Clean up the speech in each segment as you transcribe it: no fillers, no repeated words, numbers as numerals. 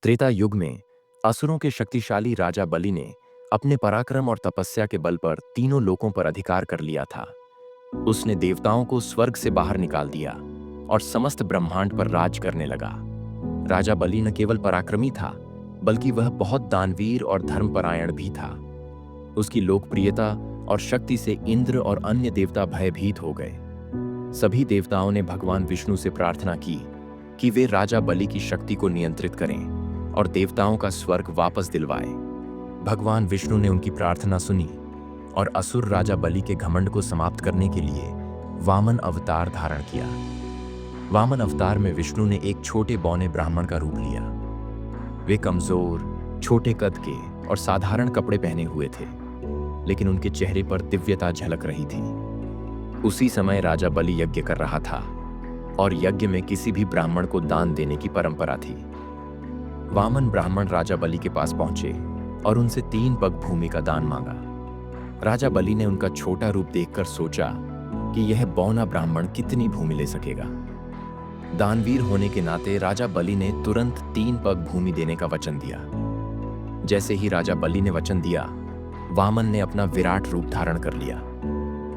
त्रेता युग में असुरों के शक्तिशाली राजा बलि ने अपने पराक्रम और तपस्या के बल पर तीनों लोकों पर अधिकार कर लिया था। उसने देवताओं को स्वर्ग से बाहर निकाल दिया और समस्त ब्रह्मांड पर राज करने लगा। राजा बलि न केवल पराक्रमी था, बल्कि वह बहुत दानवीर और धर्मपरायण भी था। उसकी लोकप्रियता और शक्ति से इंद्र और अन्य देवता भयभीत हो गए। सभी देवताओं ने भगवान विष्णु से प्रार्थना की कि वे राजा बलि की शक्ति को नियंत्रित करें और देवताओं का स्वर्ग वापस दिलवाएं। भगवान विष्णु ने उनकी प्रार्थना सुनी और असुर राजा बलि के घमंड को समाप्त करने के लिए वामन अवतार धारण किया। वामन अवतार में विष्णु ने एक छोटे बौने ब्राह्मण का रूप लिया। वे कमजोर, छोटे कद के और साधारण कपड़े पहने हुए थे, लेकिन उनके चेहरे पर दिव्यता झलक रही थी। उसी समय राजा बलि यज्ञ कर रहा था और यज्ञ में किसी भी ब्राह्मण को दान देने की परंपरा थी। वामन ब्राह्मण राजा बलि के पास पहुंचे और उनसे 3 पग भूमि का दान मांगा। राजा बलि ने उनका छोटा रूप देखकर सोचा कि यह बौना ब्राह्मण कितनी भूमि ले सकेगा। दानवीर होने के नाते राजा बलि ने तुरंत 3 पग भूमि देने का वचन दिया। जैसे ही राजा बलि ने वचन दिया, वामन ने अपना विराट रूप धारण कर लिया।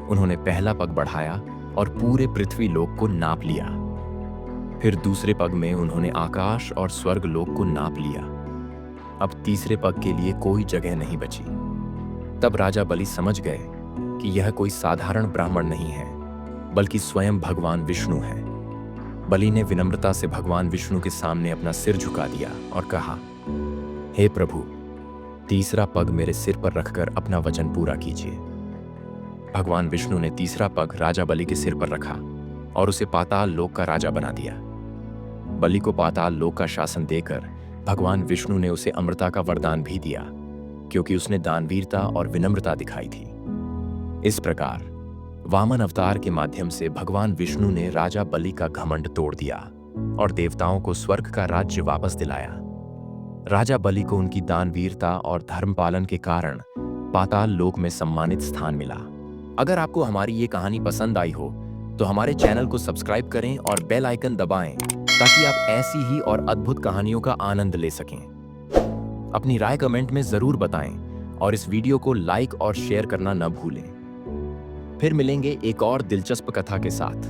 उन्होंने पहला पग बढ़ाया और पूरे पृथ्वी लोक को नाप लिया। फिर दूसरे पग में उन्होंने आकाश और स्वर्ग लोक को नाप लिया। अब तीसरे पग के लिए कोई जगह नहीं बची। तब राजा बलि समझ गए कि यह कोई साधारण ब्राह्मण नहीं है, बल्कि स्वयं भगवान विष्णु है। बलि ने विनम्रता से भगवान विष्णु के सामने अपना सिर झुका दिया और कहा, हे प्रभु, तीसरा पग मेरे सिर पर रखकर अपना वचन पूरा कीजिए। भगवान विष्णु ने तीसरा पग राजा बलि के सिर पर रखा और उसे पाताल लोक का राजा बना दिया। बलि को पाताल लोक का शासन देकर भगवान विष्णु ने उसे अमरता का वरदान भी दिया, क्योंकि उसने दानवीरता और विनम्रता दिखाई थी। इस प्रकार वामन अवतार के माध्यम से भगवान विष्णु ने राजा बलि का घमंड तोड़ दिया और देवताओं को स्वर्ग का राज्य वापस दिलाया। राजा बलि को उनकी दानवीरता और धर्म पालन के कारण पाताल लोक में सम्मानित स्थान मिला। अगर आपको हमारी ये कहानी पसंद आई हो तो हमारे चैनल को सब्सक्राइब करें और बेल आइकन दबाएं, ताकि आप ऐसी ही और अद्भुत कहानियों का आनंद ले सकें। अपनी राय कमेंट में जरूर बताएं और इस वीडियो को लाइक और शेयर करना न भूलें। फिर मिलेंगे एक और दिलचस्प कथा के साथ।